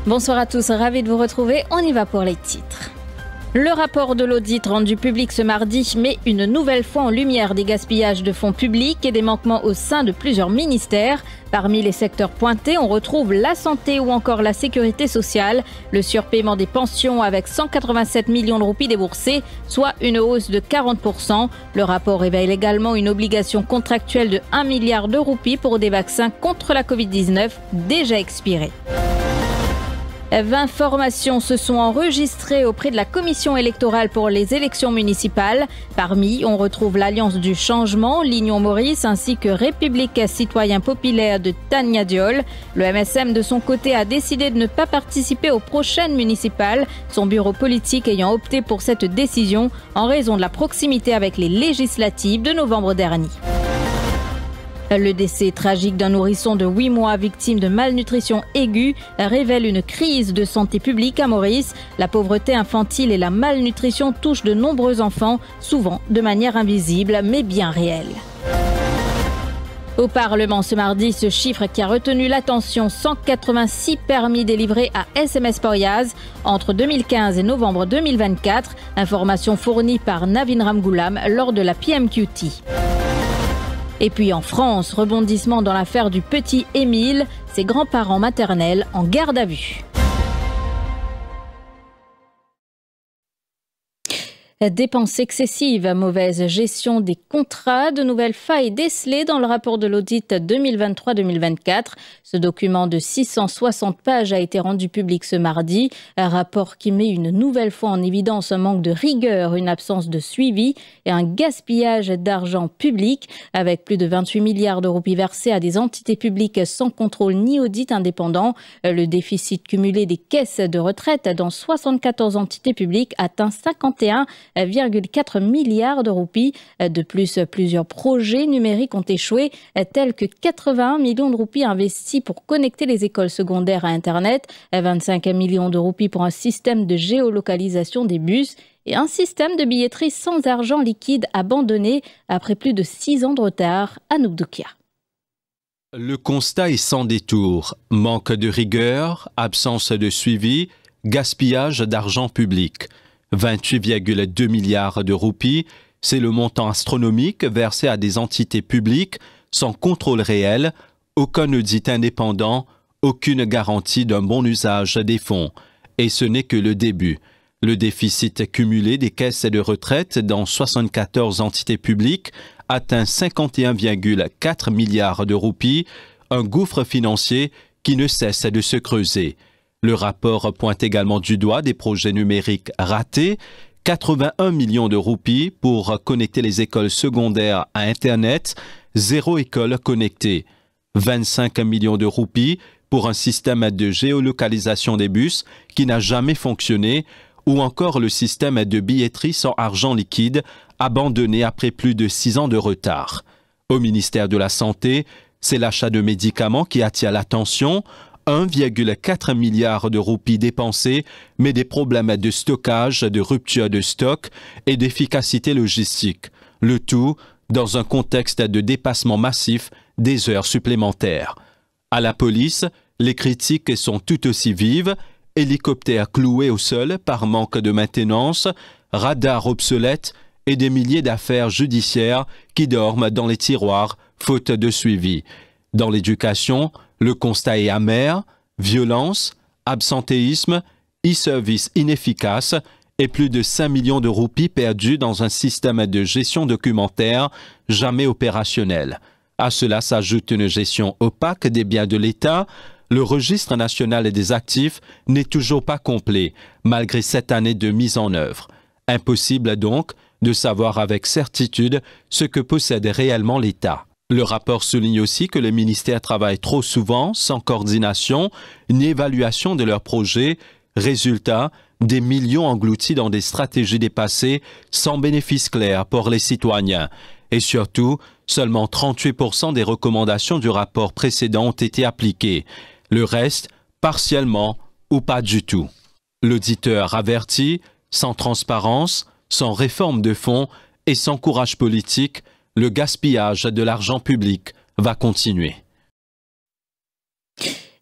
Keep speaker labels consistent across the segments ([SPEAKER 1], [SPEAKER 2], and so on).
[SPEAKER 1] Bonsoir à tous, ravi de vous retrouver. On y va pour les titres. Le rapport de l'audit rendu public ce mardi met une nouvelle fois en lumière des gaspillages de fonds publics et des manquements au sein de plusieurs ministères. Parmi les secteurs pointés, on retrouve la santé ou encore la sécurité sociale, le surpaiement des pensions avec 187 millions de roupies déboursées, soit une hausse de 40%. Le rapport révèle également une obligation contractuelle de 1 milliard de roupies pour des vaccins contre la Covid-19 déjà expirés. 20 formations se sont enregistrées auprès de la commission électorale pour les élections municipales. Parmi, on retrouve l'Alliance du Changement, l'Union Maurice ainsi que République Citoyen Populaire de Tania Diol. Le MSM de son côté a décidé de ne pas participer aux prochaines municipales, son bureau politique ayant opté pour cette décision en raison de la proximité avec les législatives de novembre dernier. Le décès tragique d'un nourrisson de 8 mois victime de malnutrition aiguë révèle une crise de santé publique à Maurice. La pauvreté infantile et la malnutrition touchent de nombreux enfants, souvent de manière invisible mais bien réelle. Au Parlement ce mardi, ce chiffre qui a retenu l'attention, 186 permis délivrés à SMS Poriaz entre 2015 et novembre 2024, information fournie par Navin Ramgoulam lors de la PMQT. Et puis en France, rebondissement dans l'affaire du petit Émile, ses grands-parents maternels en garde à vue. Dépenses excessives, mauvaise gestion des contrats, de nouvelles failles décelées dans le rapport de l'audit 2023-2024. Ce document de 660 pages a été rendu public ce mardi. Un rapport qui met une nouvelle fois en évidence un manque de rigueur, une absence de suivi et un gaspillage d'argent public. Avec plus de 28 milliards de roupies versés à des entités publiques sans contrôle ni audit indépendant, le déficit cumulé des caisses de retraite dans 74 entités publiques atteint 51,4 milliards de roupies. De plus, plusieurs projets numériques ont échoué, tels que 81 millions de roupies investis pour connecter les écoles secondaires à Internet, 25 millions de roupies pour un système de géolocalisation des bus et un système de billetterie sans argent liquide abandonné après plus de 6 ans de retard. Anouk Doukia.
[SPEAKER 2] Le constat est sans détour. Manque de rigueur, absence de suivi, gaspillage d'argent public. 28,2 milliards de roupies, c'est le montant astronomique versé à des entités publiques sans contrôle réel, aucun audit indépendant, aucune garantie d'un bon usage des fonds. Et ce n'est que le début. Le déficit cumulé des caisses de retraite dans 74 entités publiques atteint 51,4 milliards de roupies, un gouffre financier qui ne cesse de se creuser. Le rapport pointe également du doigt des projets numériques ratés, 81 millions de roupies pour connecter les écoles secondaires à Internet, 0 école connectée, 25 millions de roupies pour un système de géolocalisation des bus qui n'a jamais fonctionné, ou encore le système de billetterie sans argent liquide abandonné après plus de 6 ans de retard. Au ministère de la Santé, c'est l'achat de médicaments qui attire l'attention, 1,4 milliard de roupies dépensées, mais des problèmes de stockage, de rupture de stock et d'efficacité logistique. Le tout dans un contexte de dépassement massif des heures supplémentaires. À la police, les critiques sont tout aussi vives. Hélicoptères cloués au sol par manque de maintenance, radars obsolètes et des milliers d'affaires judiciaires qui dorment dans les tiroirs faute de suivi. Dans l'éducation, le constat est amer, violence, absentéisme, e-service inefficace et plus de 5 millions de roupies perdues dans un système de gestion documentaire jamais opérationnel. À cela s'ajoute une gestion opaque des biens de l'État. Le registre national des actifs n'est toujours pas complet, malgré 7 années de mise en œuvre. Impossible donc de savoir avec certitude ce que possède réellement l'État. Le rapport souligne aussi que les ministères travaillent trop souvent sans coordination ni évaluation de leurs projets. Résultat, des millions engloutis dans des stratégies dépassées sans bénéfice clair pour les citoyens. Et surtout, seulement 38% des recommandations du rapport précédent ont été appliquées. Le reste, partiellement ou pas du tout. L'auditeur avertit, sans transparence, sans réforme de fond et sans courage politique, le gaspillage de l'argent public va continuer.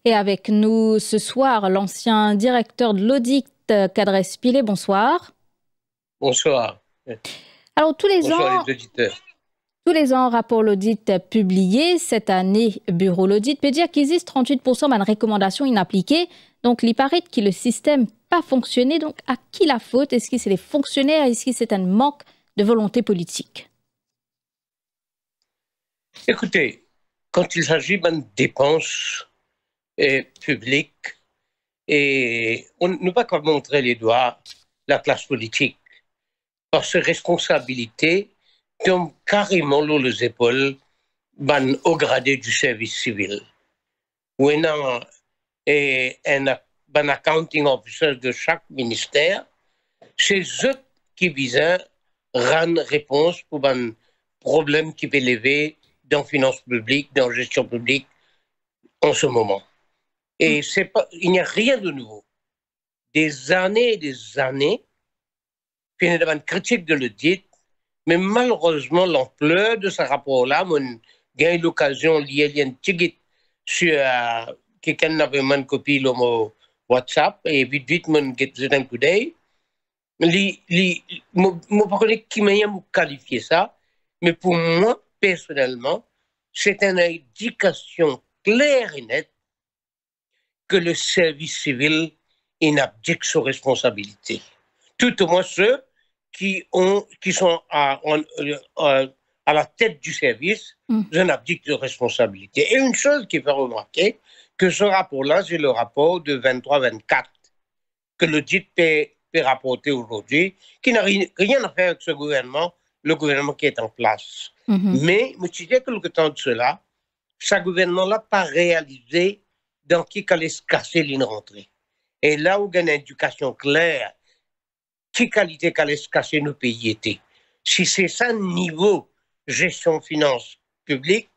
[SPEAKER 1] Et avec nous ce soir, l'ancien directeur de l'audit, Kadres Pile. Bonsoir.
[SPEAKER 3] Bonsoir.
[SPEAKER 1] Alors,
[SPEAKER 3] Bonsoir les auditeurs.
[SPEAKER 1] Tous les ans, rapport l'audit publié. Cette année, bureau l'audit peut dire qu'il existe 38% de recommandations inappliquées. Donc, il paraît que le système pas fonctionné. Donc, à qui la faute? Est-ce que c'est les fonctionnaires? Est-ce que c'est un manque de volonté politique?
[SPEAKER 3] Écoutez, quand il s'agit de dépenses publiques, et on ne peut pas montrer les doigts la classe politique, parce que responsabilité tombe carrément sur les épaules au gradé du service civil. Ou un accounting officer de chaque ministère, c'est eux qui visent rendre réponse pour un problème qui peut lever dans finances publiques, dans gestion publique en ce moment. Et il n'y a rien de nouveau. Des années et des années, puis il y a une critique de l'audit, mais malheureusement, l'ampleur de ce rapport-là, j'ai eu l'occasion de lire un petit sur quelqu'un n'avait une copie de WhatsApp, et vite, j'ai un coup d'œil. Je ne sais pas qui m'a qualifié ça, mais pour moi, personnellement, c'est une indication claire et nette que le service civil inabdique ses responsabilités. Tout au moins ceux qui sont à la tête du service, ils abdiquent de responsabilité. Et une chose qui fait remarquer, que ce rapport-là, c'est le rapport de 23-24, que l'audit peut rapporter aujourd'hui, qui n'a rien à faire avec ce gouvernement, le gouvernement qui est en place. Mais, je dis que le temps de cela, ce gouvernement-là n'a pas réalisé dans qui allait se casser l'une rentrée. Et là où il y a une éducation claire, qui qualité allait se casser nos pays étaient. Si c'est ça niveau gestion finance publique,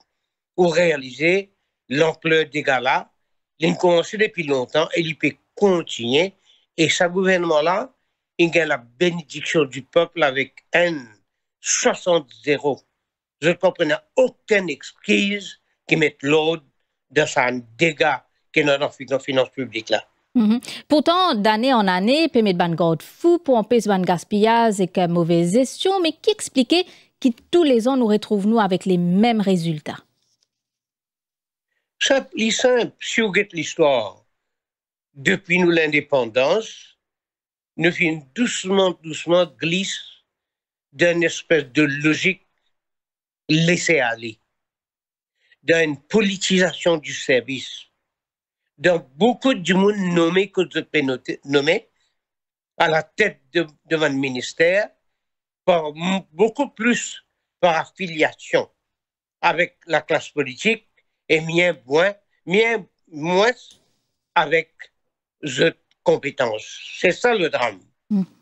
[SPEAKER 3] ou réaliser l'ampleur des gars-là, il a commencé depuis longtemps et il peut continuer. Et ce gouvernement-là, il a la bénédiction du peuple avec un 60-0. Je ne comprends aucune excuse qui mette l'ordre dans un dégât qui est dans la finance publique là.
[SPEAKER 1] Pourtant, d'année en année, peut mettre ban garde fou pour empêcher ban gaspillage et que mauvaise gestion, mais qui expliquait que tous les ans nous retrouvons avec les mêmes résultats?
[SPEAKER 3] C'est simple. Si vous regardez l'histoire, depuis nous l'indépendance, nous faisons doucement glisse d'une espèce de logique laissée aller, d'une politisation du service. Donc, beaucoup de monde nommé que je peux nommer à la tête de mon ministère, beaucoup plus par affiliation avec la classe politique et moins avec les compétences. C'est ça le drame.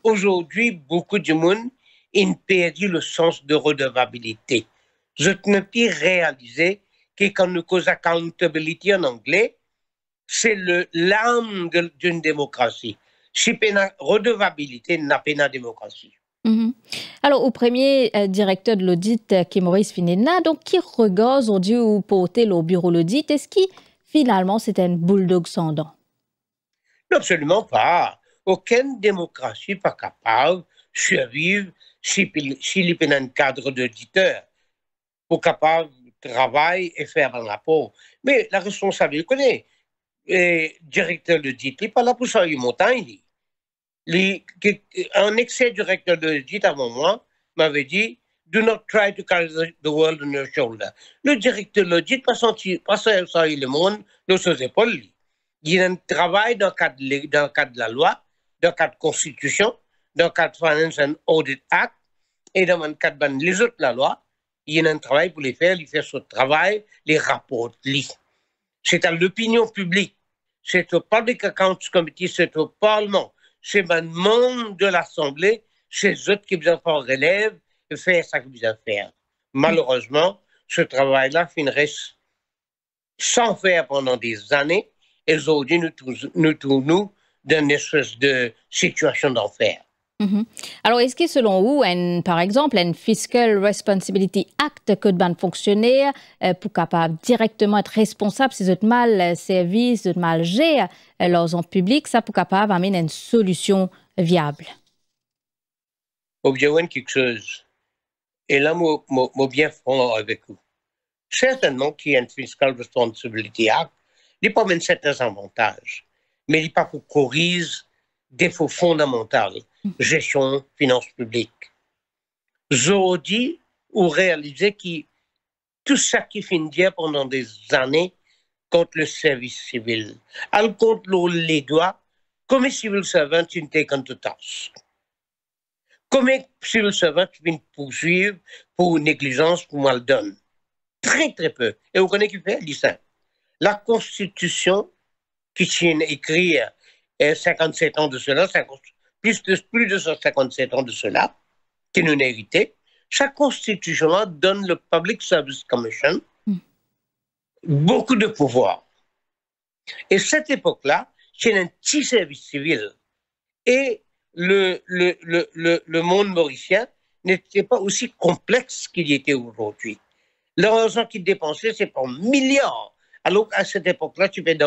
[SPEAKER 3] Aujourd'hui, beaucoup de monde a perdu le sens de redevabilité. Je ne peux réaliser que quand nous cause accountability en anglais, c'est l'âme d'une démocratie. Si la redevabilité n'a pas de démocratie.
[SPEAKER 1] Alors, au premier directeur de l'audit, qui est Maurice Finena, donc qui regarde aujourd'hui ou porter au bureau l'audit, est-ce qu'il finalement c'est un bulldog sans dents?
[SPEAKER 3] Non, absolument pas. Aucune démocratie n'est pas capable de survivre s'il y a un cadre d'auditeur pour capable de travailler et faire un rapport. Mais la responsabilité, connaît. Directeur d'audit, il n'est pas là pour ça, il montagne. Un ex-directeur d'audit avant moi m'avait dit do not try to carry the world on your shoulder. Le directeur de l'audit pas ça le monde de ses épaules. Il a un travail dans le cadre de la loi, dans le cadre de la Constitution, dans le cadre de Finance and Audit Act et dans le cadre de les autres la loi. Il a un travail pour les faire, il fait son travail, les rapports. C'est à l'opinion publique, c'est au Public Accounts Committee, c'est au Parlement, c'est le monde de l'Assemblée, c'est eux qui besoin faire relève et faire ce qu'ils besoin faire. Malheureusement, ce travail-là finirait sans faire pendant des années et aujourd'hui nous tournons dans une espèce de situation d'enfer.
[SPEAKER 1] Alors, est-ce que selon vous, par exemple, un Fiscal Responsibility Act que de fonctionnaire pour capable directement être responsable si vous mal service, de mal gérer leurs en public, ça pour capable amener une solution viable?
[SPEAKER 3] Au bien quelque chose. Et là, moi bien franc avec vous. Certainement qu'il y a un Fiscal Responsibility Act, il n'y a pas même certains avantages, mais il n'y a pas pour corriger défauts fondamentaux. Gestion, finances publiques. Aujourd'hui, on réalisait que tout ça qui finit pendant des années contre le service civil, elle compte les doigts, comme civil servant, tu ne t'es qu'un tout tasse. Comme civil servant, tu viens poursuivre pour négligence, pour mal donne. Très, très peu. Et vous connaissez qui fait, dit ça. La Constitution, qui tient écrit 57 ans de cela, plus de 157 ans de cela, qui nous hérité, chaque constitution-là donne le Public Service Commission beaucoup de pouvoir. Et cette époque-là, c'est un petit service civil. Et le monde mauricien n'était pas aussi complexe qu'il y était aujourd'hui. L'argent qu'ils dépensaient, c'est par milliards. Alors qu'à cette époque-là, tu peux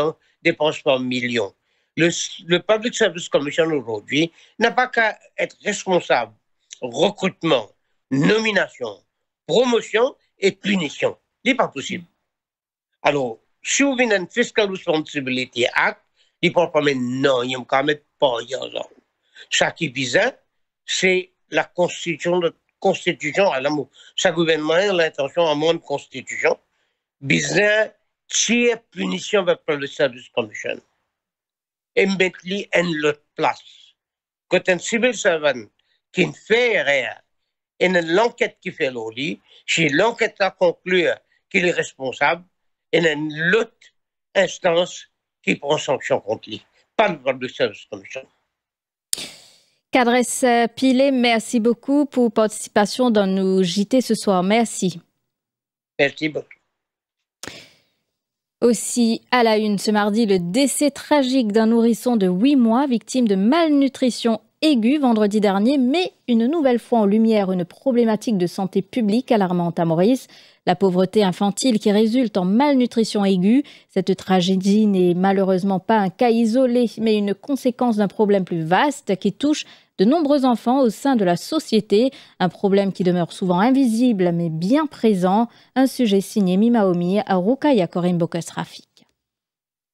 [SPEAKER 3] dépenser par millions. Le Public Service Commission aujourd'hui n'a pas qu'à être responsable recrutement, nomination, promotion et punition. Ce n'est pas possible. Alors, si vous venez d'un Fiscal Responsibility Act, il ne peut pas mettre non, il ne peut mettre pas. Ce qui vise, c'est la constitution à l'amour. Ce gouvernement a l'intention à mon constitution, vise tiers punition avec le Public Service Commission. Et mettre en l'autre place. Quand un civil servant qui ne fait rien, et l'enquête qui fait l'OLI, si l'enquête a conclu qu'il est responsable, et une l'autre instance qui prend sanction contre lui. Pas le Public Service Commission.
[SPEAKER 1] Cadresse Pilet, merci beaucoup pour participation dans nos JT ce soir. Merci.
[SPEAKER 3] Merci beaucoup.
[SPEAKER 1] Aussi, à la une ce mardi, le décès tragique d'un nourrisson de 8 mois victime de malnutrition aiguë vendredi dernier, mais une nouvelle fois en lumière une problématique de santé publique alarmante à Maurice. La pauvreté infantile qui résulte en malnutrition aiguë. Cette tragédie n'est malheureusement pas un cas isolé, mais une conséquence d'un problème plus vaste qui touche de nombreux enfants au sein de la société. Un problème qui demeure souvent invisible, mais bien présent. Un sujet signé Mimaomi à Rukaya Korim Bokesrafik.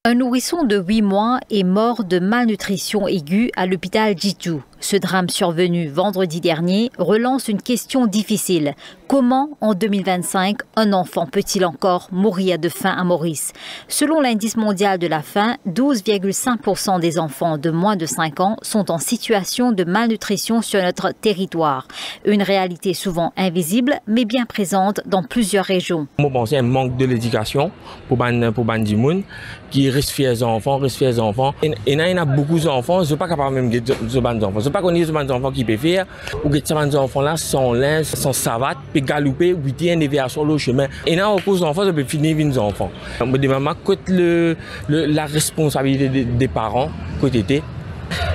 [SPEAKER 4] Un nourrisson de 8 mois est mort de malnutrition aiguë à l'hôpital Djitou. Ce drame survenu vendredi dernier relance une question difficile. Comment, en 2025, un enfant peut-il encore mourir de faim à Maurice? Selon l'indice mondial de la faim, 12,5% des enfants de moins de 5 ans sont en situation de malnutrition sur notre territoire. Une réalité souvent invisible, mais bien présente dans plusieurs régions.
[SPEAKER 5] Je pense qu'il y a un manque de l'éducation pour les gens qui restent les enfants. Et il y a beaucoup d'enfants, je ne suis pas capable même de ces enfants. Je ne sais pas connaître ces enfants qui peuvent faire, ou que ces enfants-là sont linge, sont savates, puis galoper, puis tirer des sur le chemin. Et là, on cause d'enfants, ça peut finir avec les enfants. Je demande la responsabilité des parents, côté.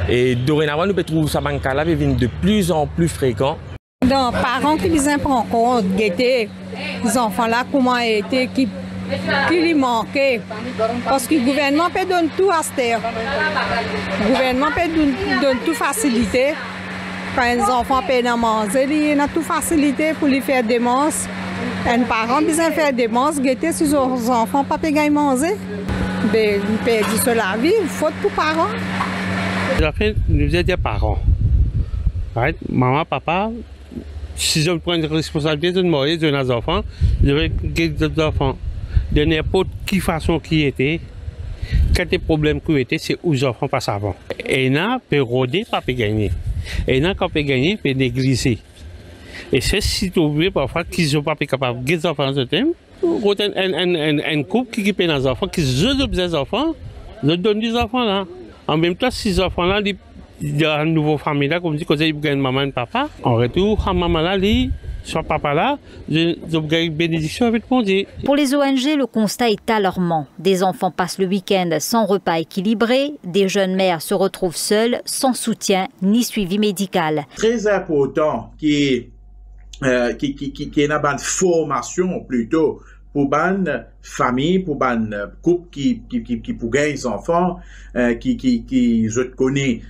[SPEAKER 5] Et dorénavant, nous pouvons trouver ça là de plus en plus fréquent.
[SPEAKER 6] Donc, parents qui viennent prendre compte, guetter les enfants-là, comment été, qui lui manquait. Parce que le gouvernement peut donner tout à cette terre. Le gouvernement peut donner tout facilité. Quand les enfants peuvent manger, il y a tout facilité pour lui faire des manches. Les parents besoin faire des manches, guetter si les enfants ne peuvent pas manger. Ils perdent cela la vie, faute pour les parents.
[SPEAKER 7] Nous sommes des parents. Right? Maman, papa, si je prends la responsabilité de mourir de nos enfants, je vais guérir des enfants. De n'importe quelle façon qui était, quel problème qui était, c'est aux enfants pas avant. Et là, peut rôder, pas peut gagner. Et là, quand peut gagner, peut négliger. Et c'est si tu veux parfois qu'ils ne sont pas capables de guérir les enfants de thème. Un couple qui paie les enfants, qui ont des enfants, je donne des enfants là. En même temps, ces enfants-là, il y a une nouvelle famille là, comme dit, quand ils gagnent maman et papa, en retour, maman là, soit papa là, j'ai une bénédiction avec mon Dieu.
[SPEAKER 4] Pour les ONG, le constat est alarmant. Des enfants passent le week-end sans repas équilibré, des jeunes mères se retrouvent seules, sans soutien ni suivi médical.
[SPEAKER 8] Très important qui est une formation plutôt pour une famille, pour un couple qui pour gagner des enfants, qui je connais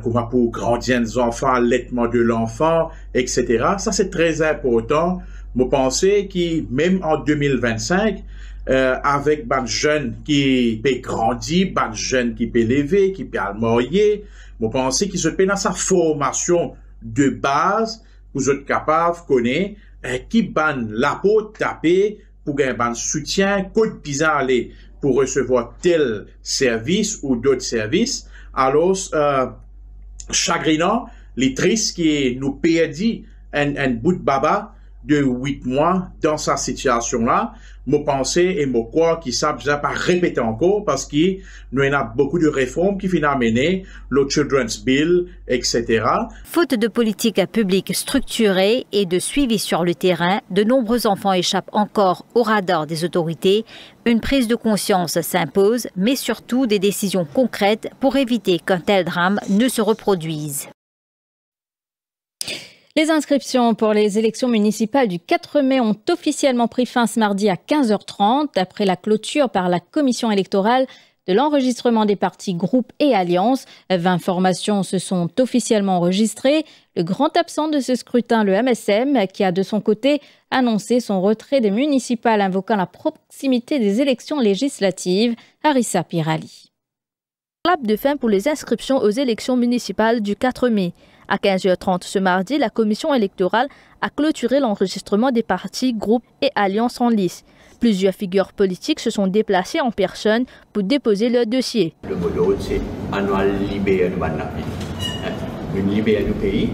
[SPEAKER 8] comment pour grandir les enfants, l'allaitement de l'enfant, etc. Ça c'est très important. Je pense que même en 2025, avec des jeunes qui peuvent grandir, des jeunes qui peuvent élever, qui peuvent marier, je pense qu'ils se paient dans sa formation de base pour être capable de connaître qui ban la peau taper pour gagner un soutien, code pisa aller pour recevoir tel service ou d'autres services. Alors, chagrinant, les tristes qui nous perdit un bout de baba de 8 mois dans sa situation-là, je pense et je crois qu'ils savent déjà pas répéter encore parce qu'il y a beaucoup de réformes qui viennent amener, le Children's Bill, etc.
[SPEAKER 4] Faute de politique publique structurée et de suivi sur le terrain, de nombreux enfants échappent encore au radar des autorités. Une prise de conscience s'impose, mais surtout des décisions concrètes pour éviter qu'un tel drame ne se reproduise.
[SPEAKER 1] Les inscriptions pour les élections municipales du 4 mai ont officiellement pris fin ce mardi à 15h30 après la clôture par la commission électorale de l'enregistrement des partis, groupes et alliances. 20 formations se sont officiellement enregistrées. Le grand absent de ce scrutin, le MSM, qui a de son côté annoncé son retrait des municipales invoquant la proximité des élections législatives. Harissa Pirali.
[SPEAKER 9] Clap de fin pour les inscriptions aux élections municipales du 4 mai. À 15h30 ce mardi, la commission électorale a clôturé l'enregistrement des partis, groupes et alliances en lice. Plusieurs figures politiques se sont déplacées en personne pour déposer leur dossier.
[SPEAKER 10] Le mot d'ordre, c'est annuel libéré de la ville. Une libérée du pays,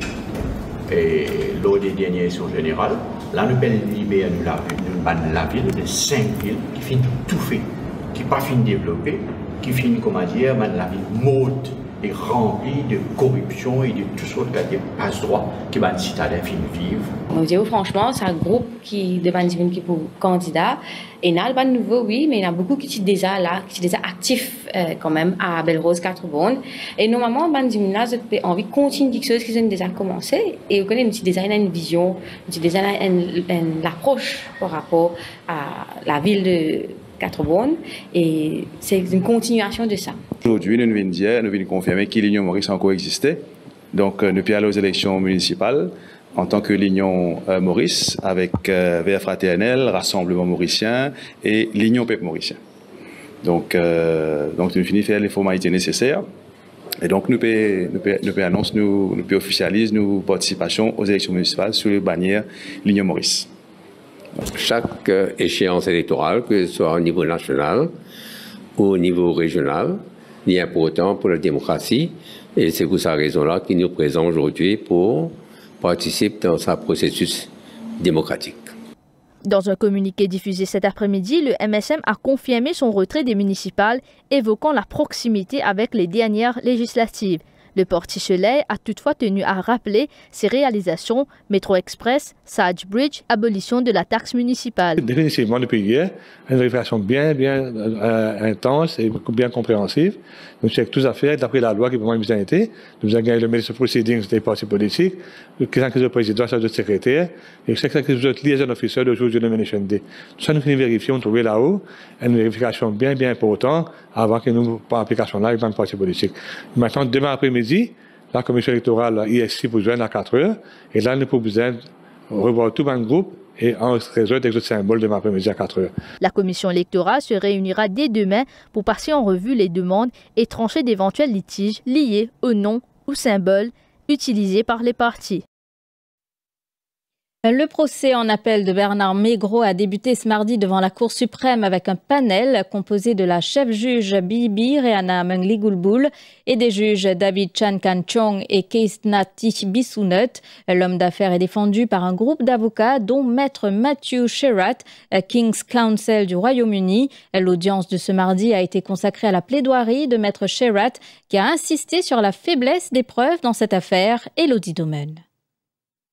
[SPEAKER 10] et lors des dernières élections générales, là, nous avons libéré de la ville, de 5 villes qui finissent tout fait, qui ne pas fini développées, qui finissent, comment dire, la ville morte et remplie de corruption et de tout sortes de passe-droit qui va citadins vivre.
[SPEAKER 11] Je dis franchement, c'est un groupe qui demande qui pour candidat. Et il y a pas de nouveau, oui, mais il y a beaucoup qui sont déjà là, qui sont déjà actifs quand même à Belle-Rose 4-Bonne. Et normalement, là, j'ai envie de continuer quelque chose qui ont déjà commencé. Et vous connaissez, déjà une vision, déjà une approche par rapport à la ville de 4-Bonne, et c'est une continuation de ça.
[SPEAKER 12] Aujourd'hui, nous venons confirmer que l'Union Maurice a encore existé. Donc, nous allons aller aux élections municipales en tant que l'Union Maurice avec Vert Fraternel, Rassemblement Mauricien et l'Union Peuple Mauricien. Donc nous finissons faire les formalités nécessaires. Et donc, nous annonçons, nous officialisons nos participations aux élections municipales sous les bannières l'Union Maurice.
[SPEAKER 13] Chaque échéance électorale, que ce soit au niveau national ou au niveau régional, est important pour la démocratie. Et c'est pour cette raison-là qu'il nous présente aujourd'hui pour participer dans ce processus démocratique.
[SPEAKER 9] Dans un communiqué diffusé cet après-midi, le MSM a confirmé son retrait des municipales, évoquant la proximité avec les dernières législatives. Le porte-soleil a toutefois tenu à rappeler ses réalisations, Métro Express, Sage Bridge, abolition de la taxe municipale.
[SPEAKER 14] Définitivement, depuis hier, une vérification bien intense et bien compréhensive. Nous sommes tous à faire, d'après la loi qui pour moi nous a été. Nous avons gagné le ministre proceedings des partis politiques, le président, le secrétaire, et le liaison officielle le jour du nomination day. Tout ça, nous vérifions, trouver là-haut, une vérification bien importante avant que nous pas application là dans le parti politique. Maintenant, demain après-midi, la commission électorale ISC pour joindre à 4 heures, et là, nous pouvons besoin revoir tout le groupe et enregistrer des autres symboles demain après-midi à 4 heures.
[SPEAKER 9] La commission électorale se réunira dès demain pour passer en revue les demandes et trancher d'éventuels litiges liés aux noms ou symboles utilisés par les partis.
[SPEAKER 1] Le procès en appel de Bernard Maigreau a débuté ce mardi devant la Cour suprême avec un panel composé de la chef-juge Bibi Reana Mengli-Gulbul et des juges David Chan Kan-chong et Keisnati Bissounut. L'homme d'affaires est défendu par un groupe d'avocats dont Maître Matthew Sherratt, King's Counsel du Royaume-Uni. L'audience de ce mardi a été consacrée à la plaidoirie de Maître Sherratt qui a insisté sur la faiblesse des preuves dans cette affaire. Élodie Domen.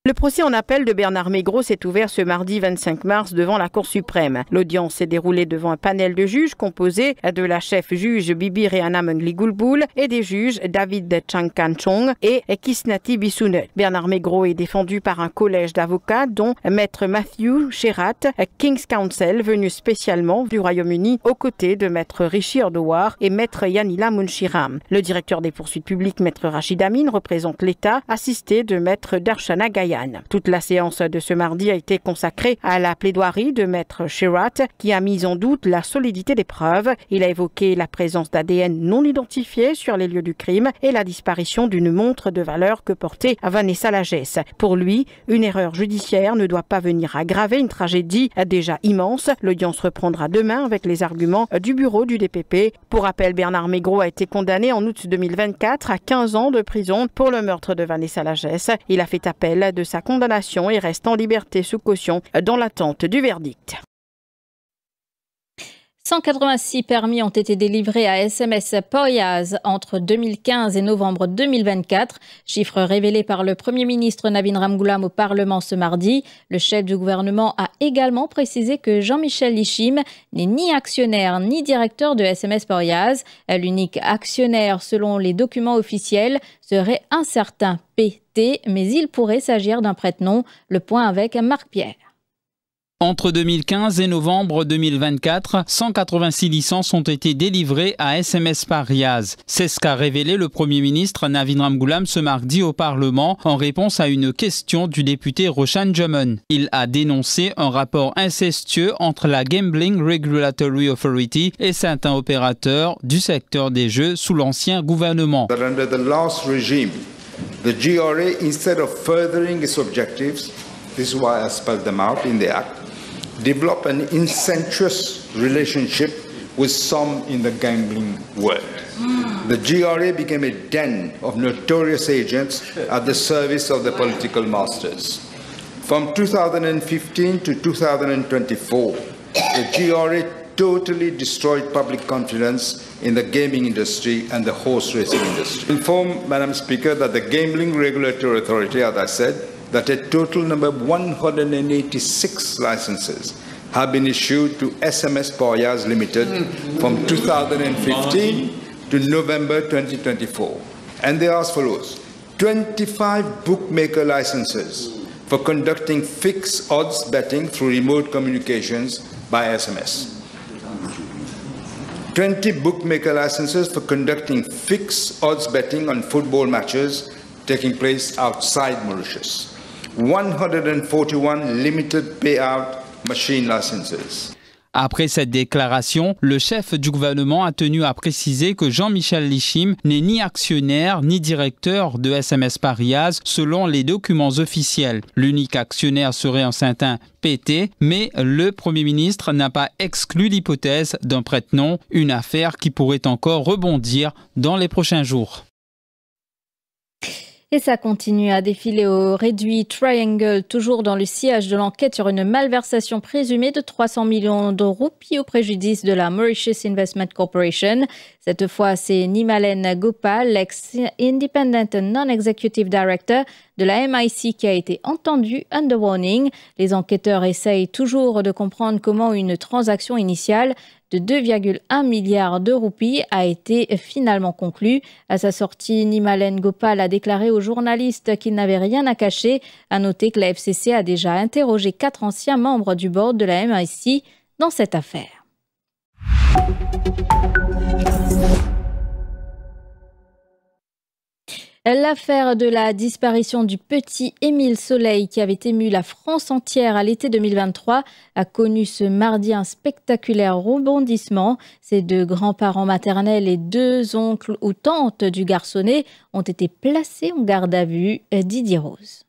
[SPEAKER 15] Le procès en appel de Bernard Maigreau s'est ouvert ce mardi 25 mars devant la Cour suprême. L'audience s'est déroulée devant un panel de juges composé de la chef juge Bibi Reana Mengli-Goulboul et des juges David Changkan-Chong et Kisnati Bissounet. Bernard Maigreau est défendu par un collège d'avocats dont Maître Matthew Sherat, King's Counsel, venu spécialement du Royaume-Uni aux côtés de Maître Rishi Ordowar et Maître Yanila Munshiram. Le directeur des poursuites publiques, Maître Rachid Amin, représente l'État, assisté de Maître Darshana Gayan. Toute la séance de ce mardi a été consacrée à la plaidoirie de Maître Sherat qui a mis en doute la solidité des preuves. Il a évoqué la présence d'ADN non identifié sur les lieux du crime et la disparition d'une montre de valeur que portait Vanessa Lagesse. Pour lui, une erreur judiciaire ne doit pas venir aggraver une tragédie déjà immense. L'audience reprendra demain avec les arguments du bureau du DPP. Pour rappel, Bernard Maigreau a été condamné en août 2024 à 15 ans de prison pour le meurtre de Vanessa Lagesse. Il a fait appel de sa condamnation et reste en liberté sous caution dans l'attente du verdict.
[SPEAKER 1] 186 permis ont été délivrés à SMS Poyaz entre 2015 et novembre 2024, chiffre révélé par le Premier ministre Navin Ramgoolam au Parlement ce mardi. Le chef du gouvernement a également précisé que Jean-Michel Lichim n'est ni actionnaire ni directeur de SMS Poyaz. L'unique actionnaire, selon les documents officiels, serait un certain PT, mais il pourrait s'agir d'un prête-nom. Le point avec Marc Pierre.
[SPEAKER 16] Entre 2015 et novembre 2024, 186 licences ont été délivrées à SMS Pariaz. C'est ce qu'a révélé le Premier ministre Navin Ramgoolam ce mardi au Parlement en réponse à une question du député Roshan Jaman. Il a dénoncé un rapport incestueux entre la Gambling Regulatory Authority et certains opérateurs du secteur des jeux sous l'ancien gouvernement.
[SPEAKER 17] Under the last regime, the GRA, instead of furthering its objectives, this is why I spelled them out in the act, develop an incestuous relationship with some in the gambling world. The GRA became a den of notorious agents at the service of the political masters. From 2015 to 2024, the GRA totally destroyed public confidence in the gaming industry and the horse racing industry. Inform, Madam Speaker, that the Gambling Regulatory Authority, as I said, that a total number of 186 licenses have been issued to SMS Poyaz Limited from 2015 to November 2024. And they are as follows: 25 bookmaker licenses for conducting fixed odds betting through remote communications by SMS. 20 bookmaker licenses for conducting fixed odds betting on football matches taking place outside Mauritius. 141 limited payout machine licenses.
[SPEAKER 16] Après cette déclaration, le chef du gouvernement a tenu à préciser que Jean-Michel Lichim n'est ni actionnaire ni directeur de SMS Pariaz selon les documents officiels. L'unique actionnaire serait un certain PT, mais le Premier ministre n'a pas exclu l'hypothèse d'un prête-nom, une affaire qui pourrait encore rebondir dans les prochains jours.
[SPEAKER 1] Et ça continue à défiler au réduit Triangle, toujours dans le sillage de l'enquête sur une malversation présumée de 300 millions de roupies au préjudice de la Mauritius Investment Corporation. Cette fois, c'est Nimalen Gopal, l'ex-Independent Non-Executive Director de la MIC qui a été entendu under warning. Les enquêteurs essayent toujours de comprendre comment une transaction initiale de 2,1 milliards de roupies a été finalement conclue. À sa sortie, Nimalen Gopal a déclaré aux journalistes qu'il n'avait rien à cacher. À noter que la FCC a déjà interrogé 4 anciens membres du board de la MIC dans cette affaire. L'affaire de la disparition du petit Émile Soleil, qui avait ému la France entière à l'été 2023, a connu ce mardi un spectaculaire rebondissement. Ses 2 grands-parents maternels et 2 oncles ou tantes du garçonnet ont été placés en garde à vue. Didier Rose.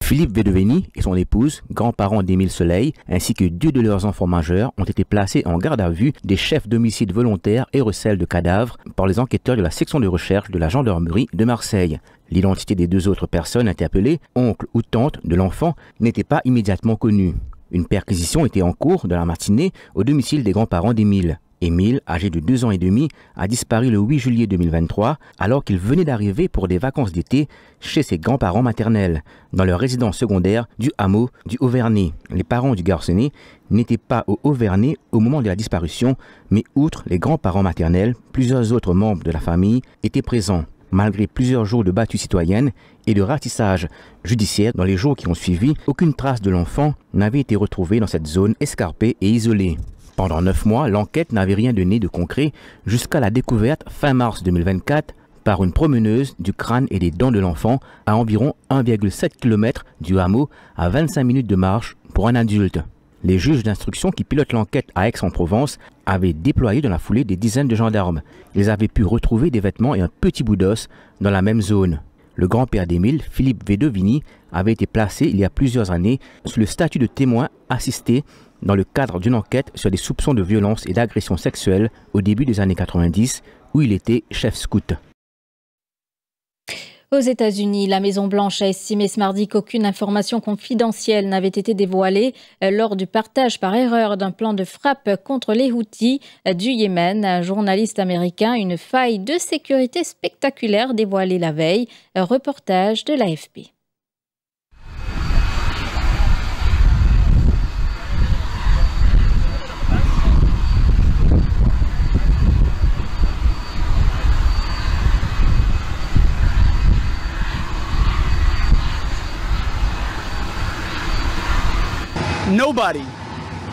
[SPEAKER 18] Philippe Bedeveni et son épouse, grands-parents d'Émile Soleil, ainsi que 2 de leurs enfants majeurs ont été placés en garde à vue des chefs d'homicide volontaire et recel de cadavres par les enquêteurs de la section de recherche de la gendarmerie de Marseille. L'identité des 2 autres personnes interpellées, oncle ou tante de l'enfant, n'était pas immédiatement connue. Une perquisition était en cours dans la matinée au domicile des grands-parents d'Émile. Émile, âgé de 2 ans et demi, a disparu le 8 juillet 2023 alors qu'il venait d'arriver pour des vacances d'été chez ses grands-parents maternels, dans leur résidence secondaire du hameau du Haut-Vernay. Les parents du garçonnet n'étaient pas au Haut-Vernay au moment de la disparition, mais outre les grands-parents maternels, plusieurs autres membres de la famille étaient présents. Malgré plusieurs jours de battue citoyenne et de ratissage judiciaire dans les jours qui ont suivi, aucune trace de l'enfant n'avait été retrouvée dans cette zone escarpée et isolée. Pendant 9 mois, l'enquête n'avait rien donné de concret jusqu'à la découverte fin mars 2024 par une promeneuse du crâne et des dents de l'enfant à environ 1,7 km du hameau à 25 minutes de marche pour un adulte. Les juges d'instruction qui pilotent l'enquête à Aix-en-Provence avaient déployé dans la foulée des dizaines de gendarmes. Ils avaient pu retrouver des vêtements et un petit bout d'os dans la même zone. Le grand-père d'Émile, Philippe Vedovini, avait été placé il y a plusieurs années sous le statut de témoin assisté dans le cadre d'une enquête sur des soupçons de violence et d'agression sexuelle au début des années 90, où il était chef scout.
[SPEAKER 1] Aux États-Unis, la Maison-Blanche a estimé ce mardi qu'aucune information confidentielle n'avait été dévoilée lors du partage par erreur d'un plan de frappe contre les Houthis du Yémen. Un journaliste américain, une faille de sécurité spectaculaire dévoilée la veille. Un reportage de l'AFP.
[SPEAKER 19] Nobody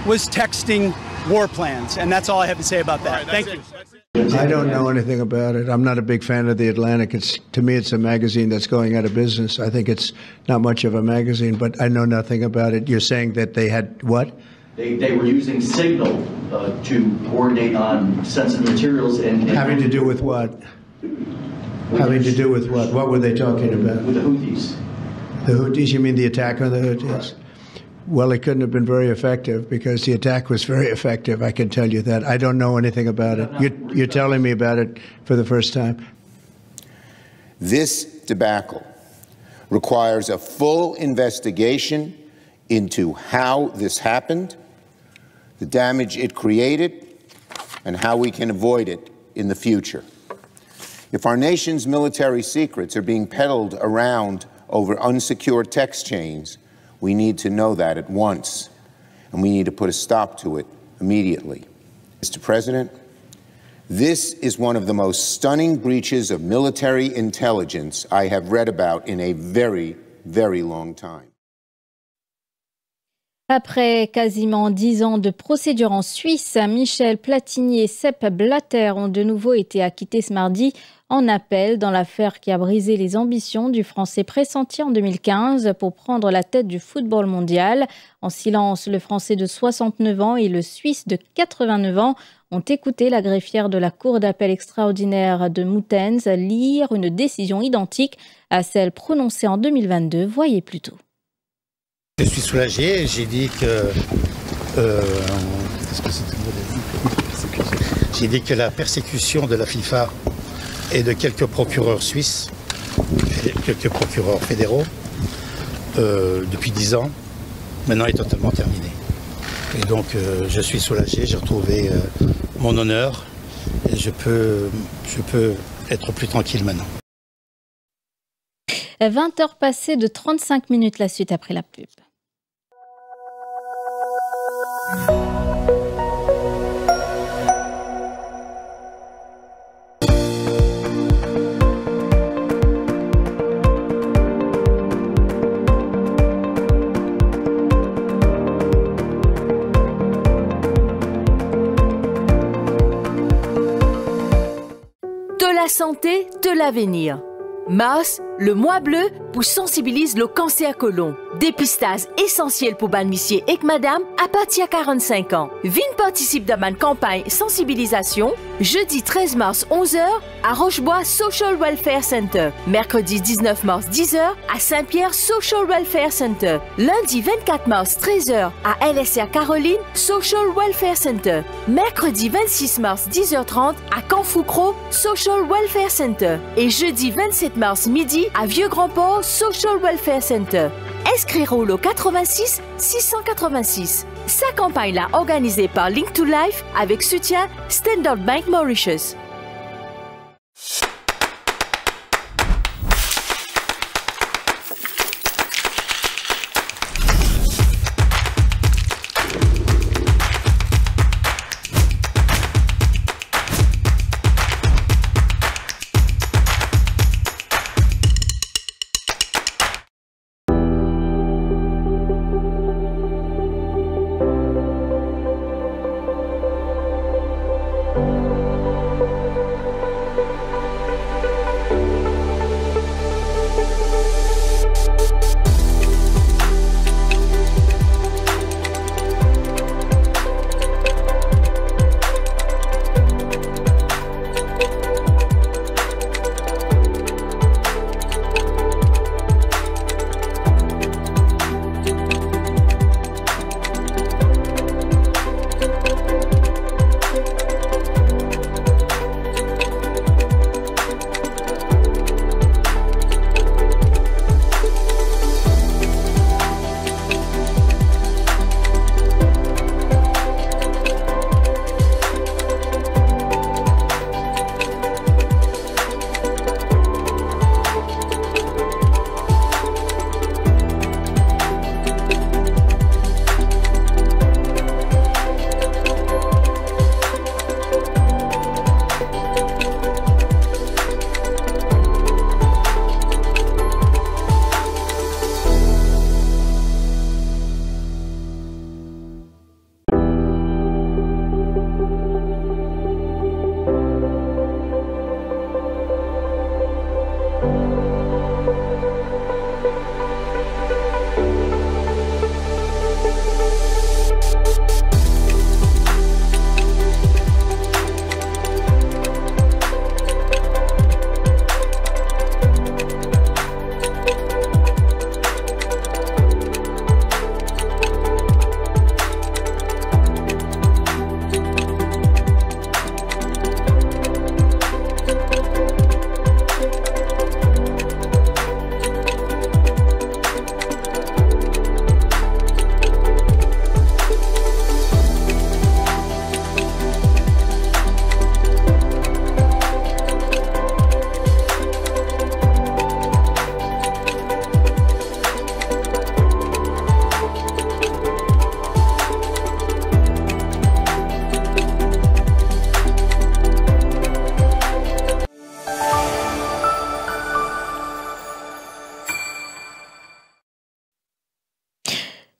[SPEAKER 19] was texting war plans, and that's all I have to say about that. Thank you.
[SPEAKER 20] I don't know anything about it. I'm not a big fan of The Atlantic. To me, it's a magazine that's going out of business. I think it's not much of a magazine, but I know nothing about it. You're saying that they had what?
[SPEAKER 21] They were using Signal to coordinate on sensitive materials and
[SPEAKER 20] having to do with what? Having to do with what? What were they talking about?
[SPEAKER 21] With the Houthis.
[SPEAKER 20] The Houthis? You mean the attack on the Houthis? Right. Well, it couldn't have been very effective because the attack was very effective. I can tell you that. I don't know anything about it. You're telling me about it for the first time.
[SPEAKER 22] This debacle requires a full investigation into how this happened, the damage it created, and how we can avoid it in the future. If our nation's military secrets are being peddled around over unsecured text chains, we need to know that at once, and we need to put a stop to it immediately. Mr. President, this is one of the most stunning breaches of military intelligence I have read about in a very, very long time.
[SPEAKER 1] Après quasiment 10 ans de procédure en Suisse, Michel Platini et Sepp Blatter ont de nouveau été acquittés ce mardi en appel dans l'affaire qui a brisé les ambitions du Français pressenti en 2015 pour prendre la tête du football mondial. En silence, le Français de 69 ans et le Suisse de 89 ans ont écouté la greffière de la Cour d'appel extraordinaire de Moutenz lire une décision identique à celle prononcée en 2022. Voyez plutôt.
[SPEAKER 23] Je suis soulagé, j'ai dit que la persécution de la FIFA et de quelques procureurs suisses, quelques procureurs fédéraux, depuis 10 ans, maintenant est totalement terminée. Et donc je suis soulagé, j'ai retrouvé mon honneur et je peux être plus tranquille maintenant.
[SPEAKER 1] 20h passées de 35 minutes, la suite après la pub.
[SPEAKER 24] De la santé, de l'avenir. Mars, le mois bleu, pour sensibiliser le cancer côlon. Dépistage essentiel pour ban monsieur et madame à partir de 45 ans. Vin participe dans une campagne sensibilisation jeudi 13 mars 11h à Rochebois Social Welfare Center. Mercredi 19 mars 10h à Saint-Pierre Social Welfare Center. Lundi 24 mars 13h à LSR Caroline Social Welfare Center. Mercredi 26 mars 10h30 à Canfoucro Social Welfare Center. Et jeudi 27 mars midi à Vieux-Grand-Port Social Welfare Center. Inscrire au 86 686. Sa campagne là organisée par Link to Life avec soutien Standard Bank Mauritius.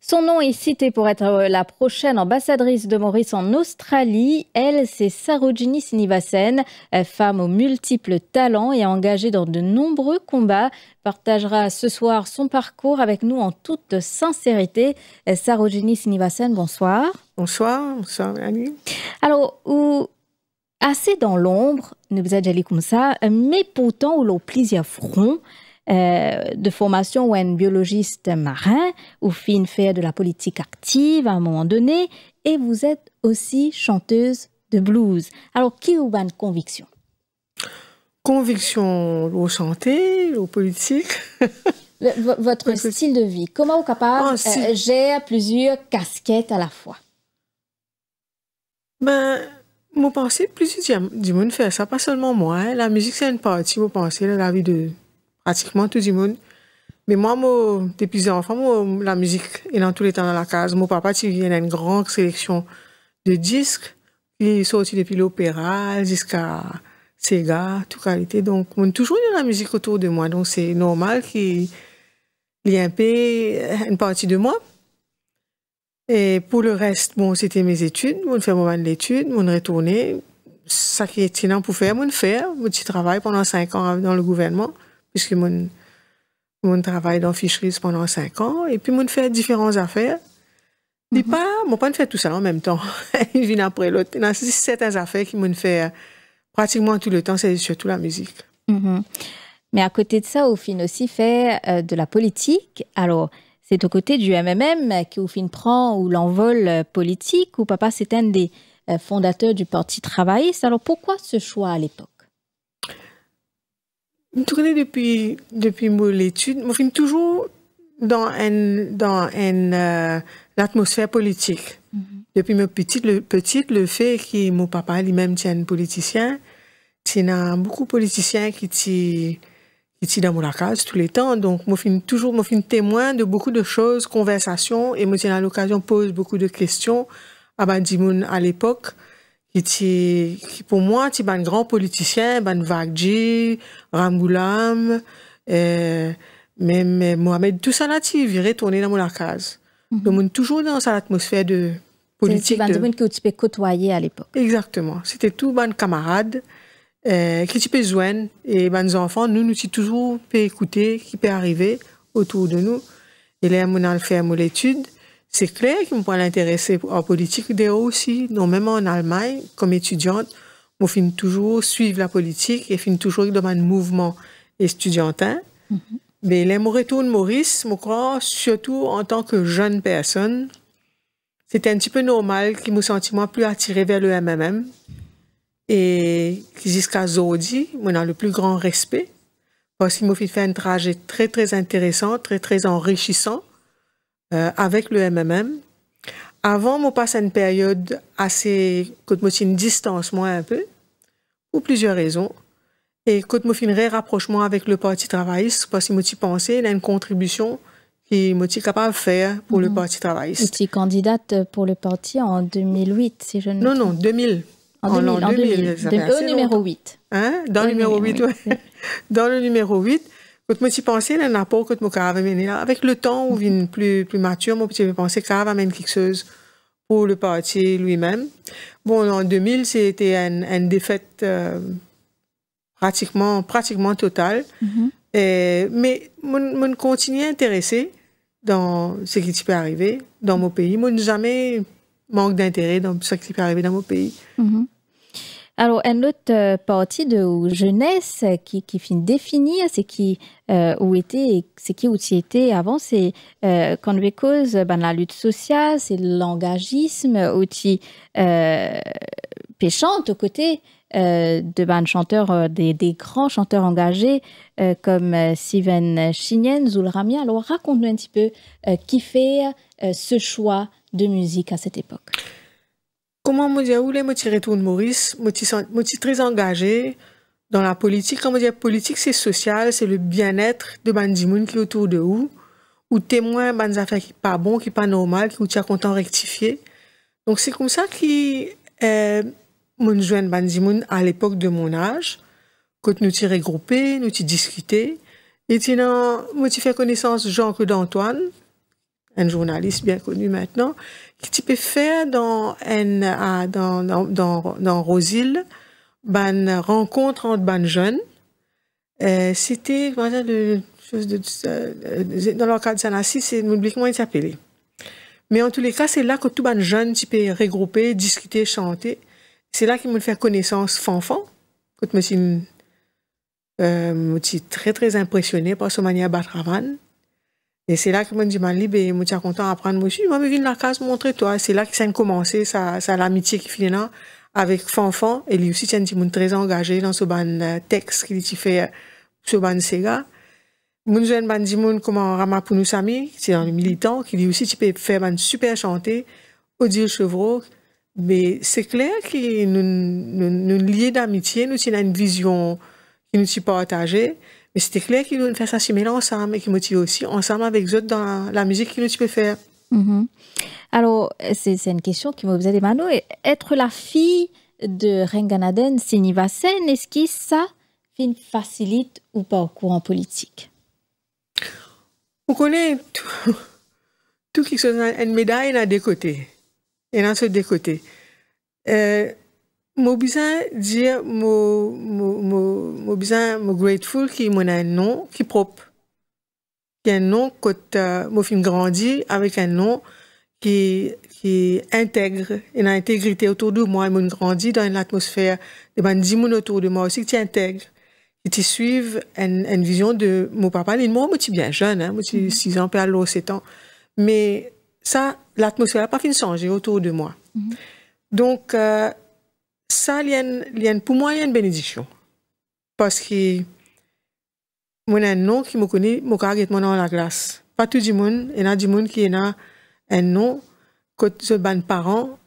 [SPEAKER 1] Son nom est cité pour être la prochaine ambassadrice de Maurice en Australie. Elle, c'est Sarojini Srinivasan, femme aux multiples talents et engagée dans de nombreux combats. Partagera ce soir son parcours avec nous en toute sincérité. Sarojini Srinivasan, bonsoir.
[SPEAKER 2] Bonsoir, bonsoir Annie.
[SPEAKER 1] Alors, assez dans l'ombre, nous vous êtes comme ça, mais pourtant, où l'on plusieurs fronts. De formation ou un biologiste marin, ou fin faire de la politique active à un moment donné, et vous êtes aussi chanteuse de blues. Alors, qui a une conviction?
[SPEAKER 2] Conviction au chanter, au politique.
[SPEAKER 1] Votre style de vie, comment vous êtes capable de gérer plusieurs casquettes à la fois?
[SPEAKER 2] Ben, je pense que plusieurs du monde fait ça, pas seulement moi. Hein. La musique, c'est une partie, je pense, de la vie de pratiquement tout le monde. Mais moi, depuis enfant, la musique est dans tous les temps dans la case. Mon papa, il a une grande sélection de disques. Il est sorti depuis l'opéra jusqu'à Sega, toute qualité. Donc, on a toujours eu la musique autour de moi. Donc, c'est normal qu'il y ait un peu une partie de moi. Et pour le reste, bon, c'était mes études. On fait mon d'études, on retourné. Ça qui est étonnant pour faire, mon petit travail pendant 5 ans dans le gouvernement. Puisque mon travail dans Fisheries pendant 5 ans, et puis mon fait différentes affaires. Et mon pas fait tout ça en même temps. Il vient après l'autre. Il y a certaines affaires qui m'ont fait pratiquement tout le temps, c'est surtout la musique.
[SPEAKER 1] Mais à côté de ça, au fin aussi fait de la politique. Alors, c'est au côté du MMM qui au fin prend ou l'envol politique, ou papa c'est un des fondateurs du Parti travailliste. Alors pourquoi ce choix à l'époque?
[SPEAKER 2] Je tournais depuis mon étude, je suis toujours dans l'atmosphère politique. depuis mes petites, le fait que mon papa lui-même tient un politicien, il y a beaucoup de politiciens qui dans mon case tous les temps. Donc, moi, je suis témoin de beaucoup de choses, conversations, et moi, j'ai l'occasion de poser beaucoup de questions à Bandimoun à l'époque, qui pour moi, c'est un grand politicien, Vagji, Ramgoulam, même Mohamed, tout ça là, il retourné dans mon case. Donc, on est toujours dans cette atmosphère de politique.
[SPEAKER 1] C'est Bandimoun que tu peux côtoyer à l'époque.
[SPEAKER 2] Exactement. C'était tout ban camarades. Qui tu peux joindre et nos enfants nous toujours peut écouter qui peut arriver autour de nous et là on a fait mon étude c'est clair qu'il me prend l'intéresser en politique d'ailleurs aussi non même en Allemagne comme étudiante moi fin toujours suivre la politique et fin toujours dans un mouvement étudiantin mais là mon retour de Maurice je crois surtout en tant que jeune personne c'était un petit peu normal qu'il me senti moi plus attiré vers le MMM. Et jusqu'à aujourd'hui, on a le plus grand respect parce qu'il m'a fait faire un trajet très, très intéressant, très, très enrichissant avec le MMM. Avant, je passe une période assez, quand je une distance, moi, un peu, pour plusieurs raisons. Et quand je fais un rapprochement avec le Parti travailliste, parce que je pensais à une contribution qui je suis capable de faire pour le Parti travailliste.
[SPEAKER 1] Tu es candidate pour le parti en 2008, si je ne me trompe.
[SPEAKER 2] Non, 2000.
[SPEAKER 1] En 2000, au numéro 8.
[SPEAKER 2] Hein? Dans le numéro 8, oui. Dans le numéro 8, quand je suis pensé à un apport que je avais mené là, avec le temps où je suis plus mature, je me pensais qu'il y avait quelque chose pour le parti lui-même. Bon, en 2000, c'était une défaite pratiquement totale. Mais je continue à m'intéresser dans ce qui peut arriver dans mon pays. Je n'ai jamais manque d'intérêt dans ce qui peut arriver dans mon pays.
[SPEAKER 1] Alors, une autre partie de jeunesse qui finit de définir ce qui où tu étais avant, c'est quand on cause la lutte sociale, c'est l'engagisme, où tu chante aux côtés de chanteurs, des grands chanteurs engagés comme Steven Chinen, Zoul Ramia. Alors, raconte-nous un petit peu qui fait ce choix de musique à cette époque.
[SPEAKER 2] Comment me dire où les me tirer tout de Maurice, me suis très engagé dans la politique. Quand me dire politique c'est social, c'est le bien-être de bandimoun qui est autour de vous, ou témoin ban affaires qui pas bon, qui pas normal, qui ou tu as content rectifier. Donc c'est comme ça qui mon joint bandimoun à l'époque de mon âge, quand nous t'y regroupés, nous t'y discutés, et sinon moi tu fais connaissance de Jean-Claude Antoine, un journaliste bien connu maintenant, qui tu peux faire dans Rosil, une rencontre entre ban jeunes. C'était dans leur cadre de Sanassi, c'est n'oublie comment il s'appelait. Mais en tous les cas, c'est là que tout ban jeunes tu peux regrouper, discuter, chanter. C'est là qu'ils me fait connaissance fanfan. Quand je suis très très impressionné par ce manière Batravan. Et c'est là que je me dis, je suis content d'apprendre. Je suis venu dans la case montrer toi. C'est là que ça a commencé, ça l'amitié qui finit là, avec Fanfan. Et lui aussi, c'est un petit très engagé dans ce ban texte qu'il fait sur ban Sega. Mon jeune bandimoun, comment Ramapounou Sami, c'est un militant, qui lui aussi, tu peux faire un super chanté, Odile Chevreau. Mais c'est clair que nous liés d'amitié, nous avons une vision qui nous est partagée. Mais c'était clair qu'il nous fait s'assimiler ensemble et qu'il motive aussi ensemble avec eux dans la musique qu'il nous peut faire.
[SPEAKER 1] Alors, c'est une question qui me faisait demander. Être la fille de Renganaden Sinivasen, est-ce que ça facilite ou pas au courant politique?
[SPEAKER 2] On connaît tout qui soit une médaille à des côtés. Et dans ce deux côtés. Moi, besoin dire, moi, besoin, grateful qui m'en a un nom qui propre. Qui a un nom que moi, fin grandi avec un nom qui intègre, une intégrité autour de moi, moi, grandi dans une atmosphère de bandimoun autour de moi aussi qui intègre, qui suivent une vision de mon papa. Moi, je suis bien jeune, hein, moi, j'ai 6 ans, puis à l'eau, 7 ans. Mais ça, l'atmosphère n'a pas fini de changer autour de moi. Donc, ça, pour moi, il y a une bénédiction. Parce que moi, j'ai un nom qui me connaît, je suis dans la glace. Pas tout le monde, il y a du monde qui a un nom, que ce ban parents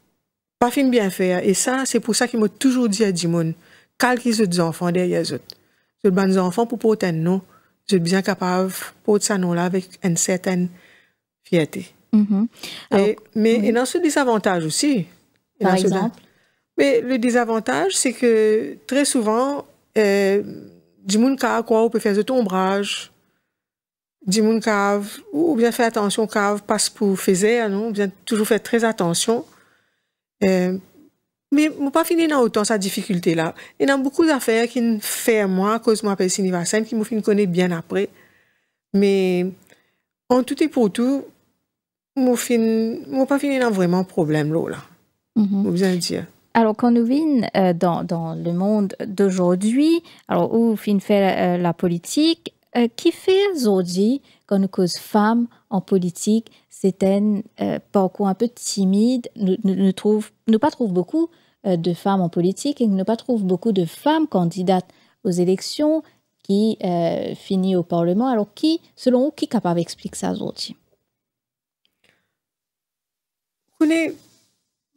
[SPEAKER 2] pas fin bien faire. Et ça, c'est pour ça qu'il m'a toujours dit à Dimon, calquez les enfants derrière les autres. Les bons enfants, pour porter un nom, je suis bien capable de porter ça nom-là avec une certaine fierté. Mais dans ce désavantage aussi.
[SPEAKER 1] Par exemple?
[SPEAKER 2] Mais le désavantage, c'est que très souvent, Dimon quoi, on peut faire de ombrage. Dimon cave, ou bien faire attention, cave passe pour faire, non? Ou bien toujours faire très attention. Mais je ne pas finir dans autant sa difficulté là. Il y a beaucoup d'affaires qui me font moi, à cause de moi, Sini Vassen, qui me connaît bien après. Mais en tout et pour tout, je ne pas finir dans vraiment problème là. Je bien dire.
[SPEAKER 1] Alors, quand nous vîmes dans le monde d'aujourd'hui, alors où fin fait la politique, qui fait aujourd'hui quand nous cause femmes en politique, c'est un parcours un peu timide. Nous pas trouve beaucoup de femmes en politique et nous pas trouve beaucoup de femmes candidates aux élections qui finissent au Parlement. Alors, selon vous, qui est capable d'expliquer ça aujourd'hui?
[SPEAKER 2] Vous connaissez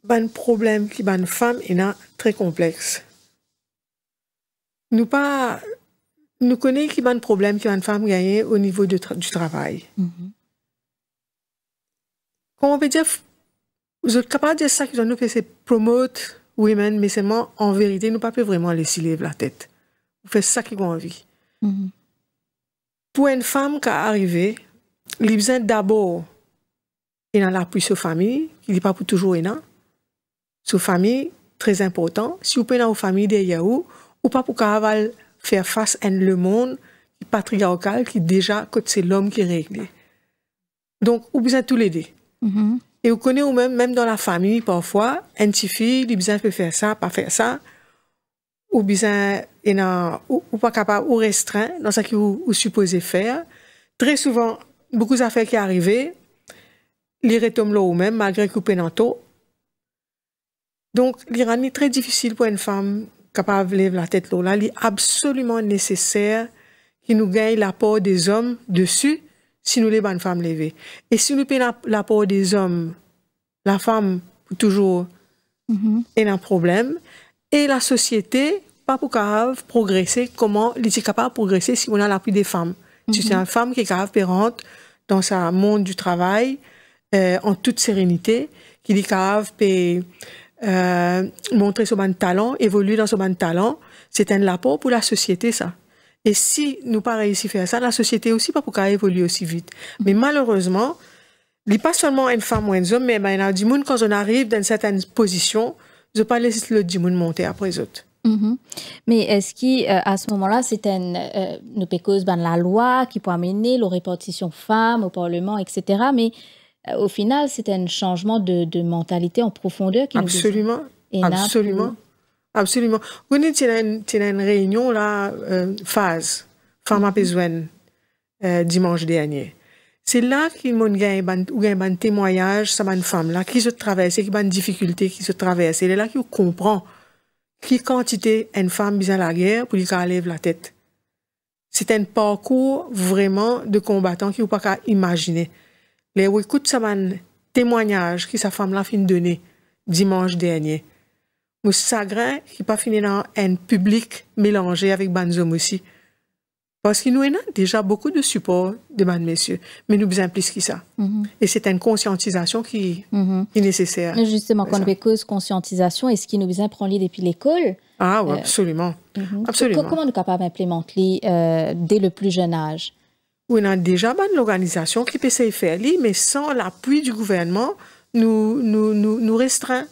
[SPEAKER 2] un problème qui est une femme est très complexe. Nous connaissons qu'il y a un problème qui est une femme gagne au niveau du travail. Comment on peut dire, vous êtes capable de dire ça que nous faisons promote women, mais seulement en vérité, nous ne pouvons pas vraiment laisser lever la tête. Vous faites ça qui a envie. Pour une femme qui est arrivée, il a besoin d'abord dans l'appui sur la famille, il n'est pas pour toujours là. Sur la famille, très important. Si vous pouvez dans la famille derrière vous, ou pas pour qu'elle faire face à le monde patriarcal qui déjà, c'est l'homme qui est réglé. Donc, vous besoin de tous les deux. Et vous connaissez vous-même, même dans la famille, parfois, une petite fille, il besoin de faire ça, pas faire ça. Ou besoin, ou pas capable, ou restreint dans ce que vous supposez faire. Très souvent, beaucoup d'affaires qui arrivent, les retombent là ou-même, malgré que vous prenez tôt. Donc, l'Iran est très difficile pour une femme capable de lever la tête là. Il est absolument nécessaire qu'il nous gagne l'apport des hommes dessus si nous les bonnes femmes lever. Et si nous payons l'apport des hommes, la femme toujours est un problème. Et la société, pas pour capable progresser, comment il est capable de progresser si on a l'appui des femmes. Si c'est une femme qui est capable de rentrer dans sa monde du travail en toute sérénité, qui est capable de montrer son talent, évoluer dans son talent, c'est un apport pour la société, ça. Et si nous pas réussi à faire ça, la société aussi pas pour qu'elle évolue aussi vite. Mais malheureusement, il n'est pas seulement une femme ou un homme, mais il y a du monde quand on arrive dans une certaine position, je ne pas laisser le du monde monter après les autres.
[SPEAKER 1] Mais est-ce qu'à ce moment-là, c'est nous cause la loi qui peut amener la répartition femmes au Parlement, etc. Mais au final, c'est un changement de mentalité en profondeur qui
[SPEAKER 2] absolument, nous absolument. Absolument. Vous avez une réunion là, phase, femme à besoin, dimanche dernier. C'est là qu'il y a un témoignage sur une femme là qui se traverse, qui a une difficulté qui se traverse. C'est là qu'il comprend qui quantité une femme mise à la guerre pour lui lève la tête. C'est un parcours vraiment de combattant qui ne peut pas imaginer. Les écoute ça un témoignage que sa femme là fin donner dimanche dernier. Nous chagrin qui pas fini dans un public mélangé avec banzom aussi. Parce que nous avons déjà beaucoup de support de messieurs, mais nous besoin plus que ça. Et c'est une conscientisation qui est nécessaire.
[SPEAKER 1] Mais justement, quand on cause conscientisation, est-ce qu'il nous besoin prendre depuis l'école?
[SPEAKER 2] Ah oui, absolument. Absolument.
[SPEAKER 1] Comment nous sommes capables d'implémenter dès le plus jeune âge?
[SPEAKER 2] On a déjà une organisation qui peut se faire, mais sans l'appui du gouvernement, nous restreint.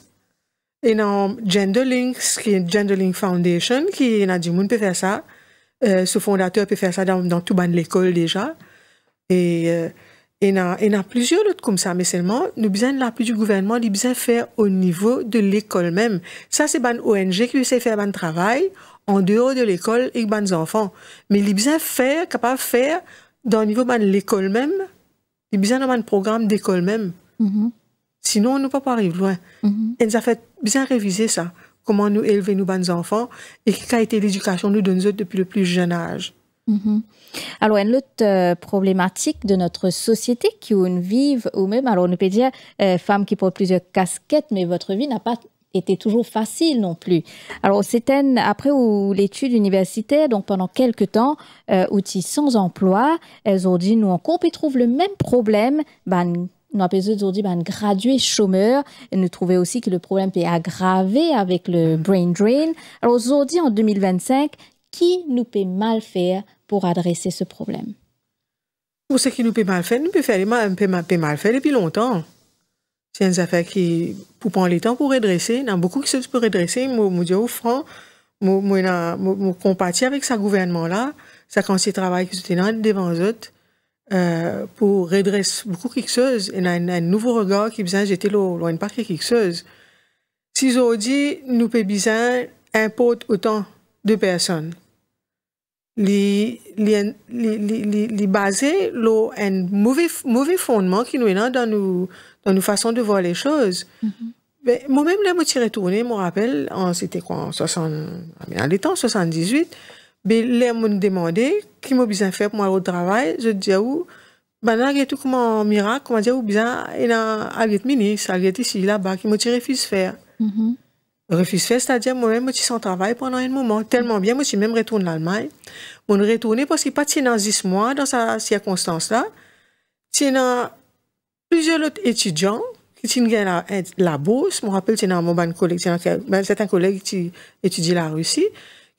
[SPEAKER 2] Et dans GenderLinks, qui est GenderLink Foundation, qui a du monde peut faire ça. Ce fondateur peut faire ça dans tout l'école déjà. Et il y a plusieurs autres comme ça, mais seulement, nous avons besoin de l'appui du gouvernement, nous avons besoin de faire au niveau de l'école même. Ça, c'est une ONG qui sait faire un travail en dehors de l'école avec les enfants. Mais nous avons besoin de faire, capable de faire dans le niveau de l'école même, nous avons besoin d'un programme d'école même. Sinon, on ne peut pas arriver loin. Et nous avons bien réviser ça. Comment nous élever nos enfants et quelle qualité d'éducation nous donnons depuis le plus jeune âge.
[SPEAKER 1] Alors, une autre problématique de notre société qui on vive, ou même, alors on peut dire, femme qui porte plusieurs casquettes, mais votre vie n'a pas été toujours facile non plus. Alors, c'était après l'étude universitaire, donc pendant quelques temps, outils sans emploi, elles ont dit, nous encore, on trouve le même problème, nous avons aujourd'hui gradués chômeurs. Et nous trouvons aussi que le problème est aggravé avec le brain drain. Alors aujourd'hui, en 2025, qui nous peut mal faire pour adresser ce problème?
[SPEAKER 2] Pour ce qui nous peut mal faire, nous peut mal faire depuis longtemps. C'est une affaire qui, pour prendre le temps pour redresser, il y a beaucoup qui se peuvent redresser. Moi, je dis franc, moi, compatis avec ce gouvernement-là, ça quand travail qui se tient devant eux. Pour redresser beaucoup quelque chose, et un nouveau regard qui besoin j'étais loin de pas quelque chose. Si aujourd'hui nous peut besoin importe autant de personnes, les baser un mauvais fondement qui nous est dans nos façons de voir les choses. Mais moi-même là, moi suis retourné, me rappelle, c'était quoi en 78. Mais les gens me demandaient qui m'a besoin faire pour moi au travail. Je dis où là il y a tout comme un miracle, comment dire, ou bien il y a un ministre, il y a ici là-bas qui m'a refuse faire. Refuse faire, c'est-à-dire moi-même je suis sans travail pendant un moment tellement bien, moi je suis même retourné en Allemagne. On retourné parce qu'il pas dans 10 mois dans sa circonstance là. Il y a plusieurs autres étudiants qui gagnent la bourse. Je me rappelle c'est mon collègue, c'est un collègue qui étudie la Russie.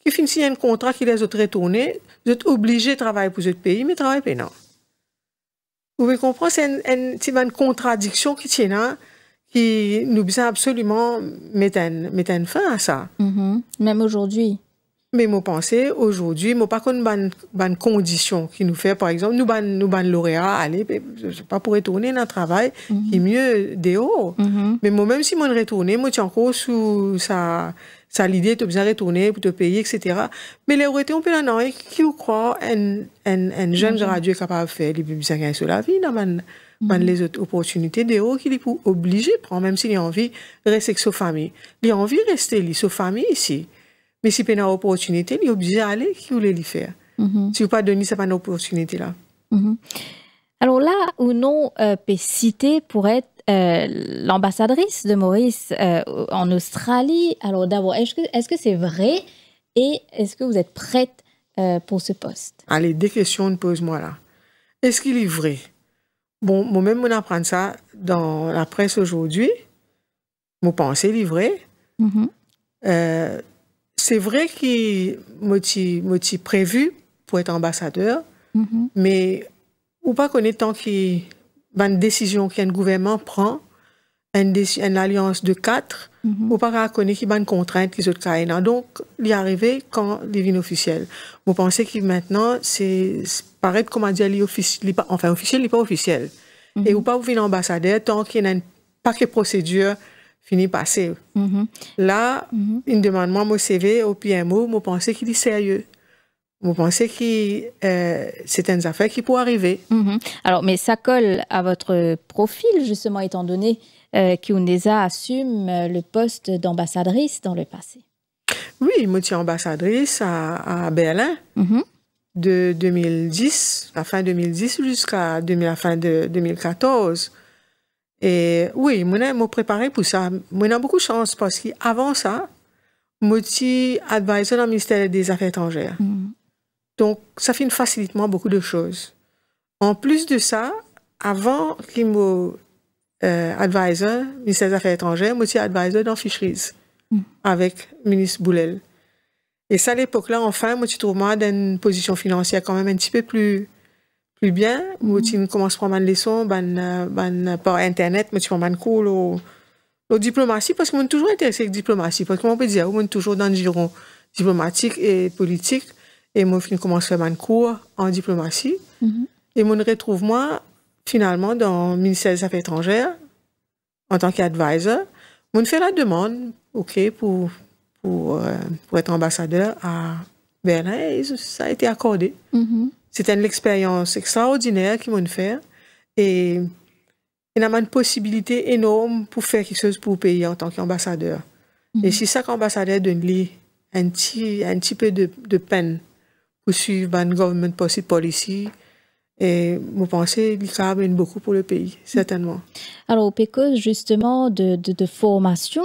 [SPEAKER 2] Qui finit un contrat qui les autres retournés, vous êtes obligés de travailler pour ce pays, mais travailler payant. Vous pouvez comprendre, c'est une contradiction qui tient là, qui nous besoin absolument mettre une fin à ça.
[SPEAKER 1] Même aujourd'hui.
[SPEAKER 2] Mais moi pensais aujourd'hui, moi pas qu'on ban condition qui nous fait par exemple nous ban lauréat aller pas pour retourner dans le travail qui est mieux dehors. Mais moi même si moi retourner, moi tu encore sous ça l'idée de bien retourner pour te payer etc. Mais les retraités on peut là non qui croit un jeune gradué capable de faire les besoins gagner sur la vie dans les autres opportunités dehors qu'il est pour obligé prendre même s'il a envie de rester avec sa famille. Il a envie de rester avec sa famille ici. Mais si il y a une opportunité, il est obligé d'aller, qui voulait le faire. Si vous pas donné, ce n'est pas une opportunité là.
[SPEAKER 1] Alors là, où non peut citer pour être l'ambassadrice de Maurice en Australie. Alors d'abord, est-ce que c'est vrai et est-ce que vous êtes prête pour ce poste?
[SPEAKER 2] Allez, deux questions, pose-moi là. Est-ce qu'il est vrai? Bon, moi-même, on apprend ça dans la presse aujourd'hui. Moi, pensez qu'il est vrai. C'est vrai qu'il m'a prévu pour être ambassadeur, mais ou pas connaître tant qu'il y a une décision qu'un gouvernement prend, une alliance de 4, ou pas connaître qu'il y a une contrainte qui est au donc il est arrivé quand il devient officiel. Vous pensez que maintenant c'est paraît comment dire officiel, enfin officiel, il n'est pas officiel. Et ou pas vous venir ambassadeur tant qu'il y a un paquet de procédures fini passé. Là, il demande moi mon CV au PMO, moi pensais qu'il est sérieux. Moi pensais que c'est une affaire qui pourrait arriver.
[SPEAKER 1] Alors, mais ça colle à votre profil, justement, étant donné qu'Ouneza assume le poste d'ambassadrice dans le passé.
[SPEAKER 2] Oui, moi, je suis ambassadrice à Berlin de 2010, la fin 2010 jusqu'à la fin de 2014. Et oui, moi, je me préparé pour ça. Moi, j'ai beaucoup de chance parce qu'avant ça, moi, je suis advisor dans le ministère des Affaires étrangères. Donc, ça fait facilement beaucoup de choses. En plus de ça, avant qu'il me advisor, ministère des Affaires étrangères, moi, je suis advisor dans Fisheries avec le ministre Boulel. Et ça, à l'époque-là, enfin, moi, je trouve moi dans une position financière quand même un petit peu plus bien. Moi, je commence à prendre une leçon par Internet, moi, je prends un cours au diplomatie, parce que moi, je suis toujours intéressé avec la diplomatie. Parce que moi, on peut dire, moi, je suis toujours dans le giron diplomatique et politique. Et moi, je commence à faire un cours en diplomatie. Et moi, je retrouve moi, finalement, dans le ministère des Affaires étrangères, en tant qu'advisor. Moi, je fais la demande, OK, pour être ambassadeur à Berlin, et ça a été accordé. C'était une expérience extraordinaire qu'ils m'ont fait. Et il y a une possibilité énorme pour faire quelque chose pour le pays en tant qu'ambassadeur. Et si chaque ambassadeur donne un petit peu de peine pour suivre une government policy. Et je pense qu'il y a beaucoup pour le pays, certainement.
[SPEAKER 1] Alors, au PECO, justement, de formation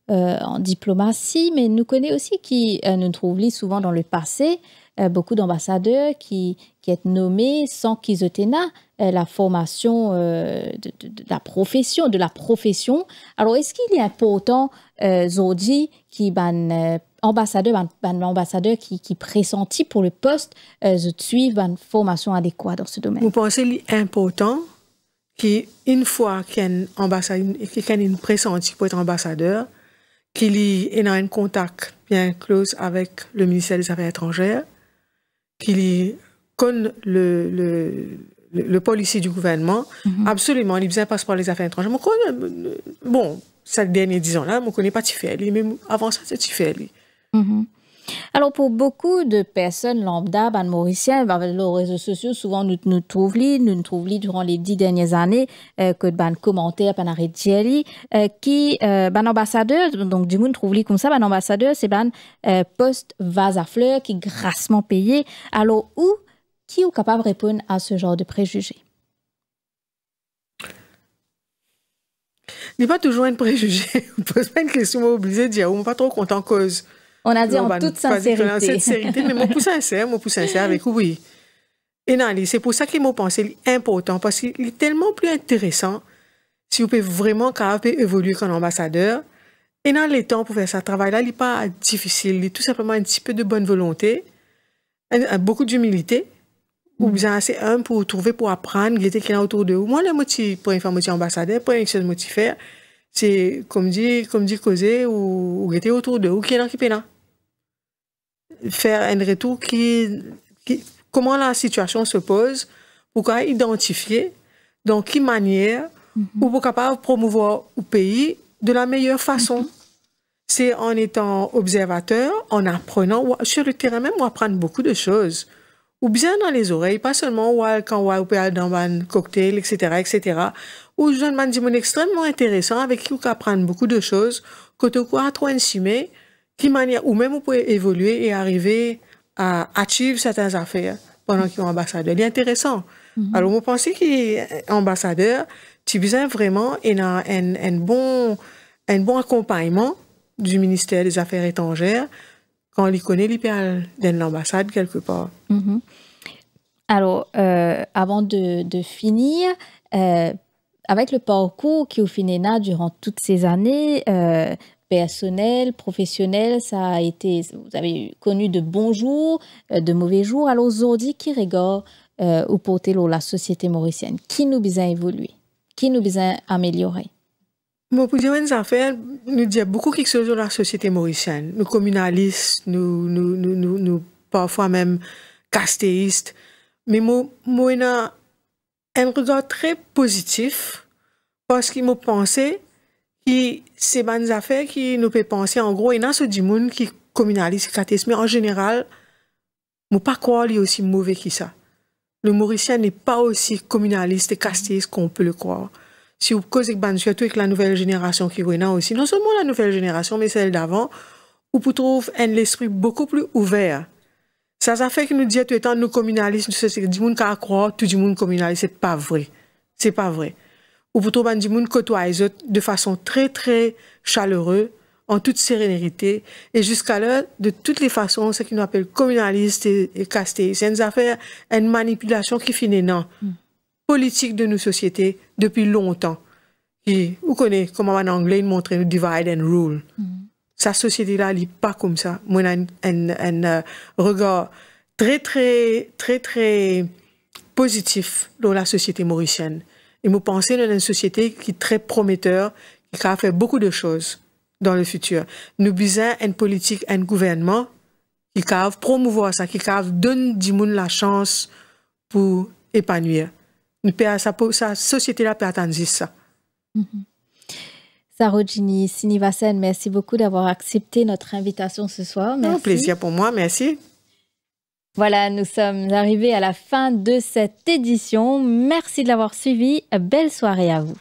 [SPEAKER 1] en diplomatie, mais nous connaissons aussi qui nous trouvons souvent dans le passé, beaucoup d'ambassadeurs qui sont nommés sans qu'ils aient la formation de la profession. Alors, est-ce qu'il est important, Zodi, qui ambassadeur qui pressenti pour le poste de suivre une formation adéquate dans ce domaine?
[SPEAKER 2] Vous pensez qu'il est important qu'une fois qu'il y a une pressenti pour être ambassadeur, qu'il ait un contact bien close avec le ministère des Affaires étrangères, qu'il connaisse le policy du gouvernement, absolument, il a besoin de passer par les affaires étrangères. Bon, ces derniers 10 ans-là, je ne connais pas Tifeli, mais avant ça, c'est Tifeli.
[SPEAKER 1] Alors, pour beaucoup de personnes lambda, mauriciens, avec les réseaux sociaux, souvent nous trouvons durant les 10 dernières années que commentaires qui ambassadeur, donc du monde trouve comme ça, ambassadeur, c'est poste vase à fleurs qui est grassement payé. Alors, qui est capable de répondre à ce genre de préjugés?
[SPEAKER 2] Il n'est pas toujours un préjugé. On ne pose pas une question obligée de dire, on n'est pas trop content cause.
[SPEAKER 1] On a dit en toute sincérité.
[SPEAKER 2] Mais moi, plus sincère avec oui. Et non, c'est pour ça que moi, pense qu'il est important, parce qu'il est tellement plus intéressant si vous pouvez vraiment évoluer comme ambassadeur. Et dans les temps pour faire ce travail-là, il n'est pas difficile. Il est tout simplement un petit peu de bonne volonté, beaucoup d'humilité, ou bien assez humble pour trouver, pour apprendre, il était autour de vous. Moi, le motif pour faire motif ambassadeur, pour une chose motif faire, c'est comme dit causer ou était autour de vous, qui est là, qui est là. Faire un retour comment la situation se pose, pour identifier dans quelle manière pour capable promouvoir au pays de la meilleure façon. C'est en étant observateur, en apprenant, sur le terrain même, on apprend beaucoup de choses. Ou bien dans les oreilles, pas seulement quand on peut aller dans un cocktail, etc. Ou je demande des mots extrêmement intéressants avec qui on peut apprendre beaucoup de choses, côté quoi trop insumé, qui manière, ou même vous pouvez évoluer et arriver à achieve certaines affaires pendant qu'il est ambassadeur. Il est intéressant. Alors, vous pensez qu'il est ambassadeur, tu as besoin vraiment un bon accompagnement du ministère des Affaires étrangères quand il connaît l'ambassade quelque part.
[SPEAKER 1] Alors, avant de finir, avec le parcours qui au final durant toutes ces années, personnel, professionnel, ça a été, vous avez connu de bons jours, de mauvais jours. Alors aujourd'hui, qui regarde ou porter la société mauricienne, qui nous besoin évoluer, qui nous besoin améliorer?
[SPEAKER 2] Pour dire une affaire, nous disons beaucoup quelque chose sur la société mauricienne. Nous communalistes, nous parfois même castéistes, mais moi un regard très positif parce qu'il m'a pensé que c'est bonnes affaires qui nous fait penser en gros, et dans ce du monde qui communaliste, castéiste, mais en général, je ne pas croire qu'il est aussi mauvais que ça. Le Mauricien n'est pas aussi communaliste et castéiste qu'on peut le croire. Si vous causez surtout avec la nouvelle génération qui est là aussi, non seulement la nouvelle génération, mais celle d'avant, où vous trouvez l'esprit beaucoup plus ouvert. Ça fait que nous disons tout le temps, nous communalistes, c'est du monde qui a croire, tout le monde communaliste, c'est pas vrai. C'est pas vrai. Ou vous trouvez du monde côtoie les autres de façon très, très chaleureuse, en toute sérénité, et jusqu'à l'heure, de toutes les façons, ce qu'on appelle communaliste et casté. C'est une affaire, une manipulation qui finit non. Politique de nos sociétés depuis longtemps. Et vous connaissez comment en anglais, il montre le divide and rule. Sa société-là, elle n'est pas comme ça. Moi, un regard très, très, très, très positif dans la société mauricienne. Et je pense dans une société qui est très prometteur, qui a fait beaucoup de choses dans le futur. Nous besoin une politique, un gouvernement qui a promouvoir ça, qui a donne du monde la chance pour épanouir. Sa société-là peut attendre ça.
[SPEAKER 1] Sarojini Sinivasan, merci beaucoup d'avoir accepté notre invitation ce soir. Merci.
[SPEAKER 2] Un plaisir pour moi, merci.
[SPEAKER 1] Voilà, nous sommes arrivés à la fin de cette édition. Merci de l'avoir suivi. Belle soirée à vous.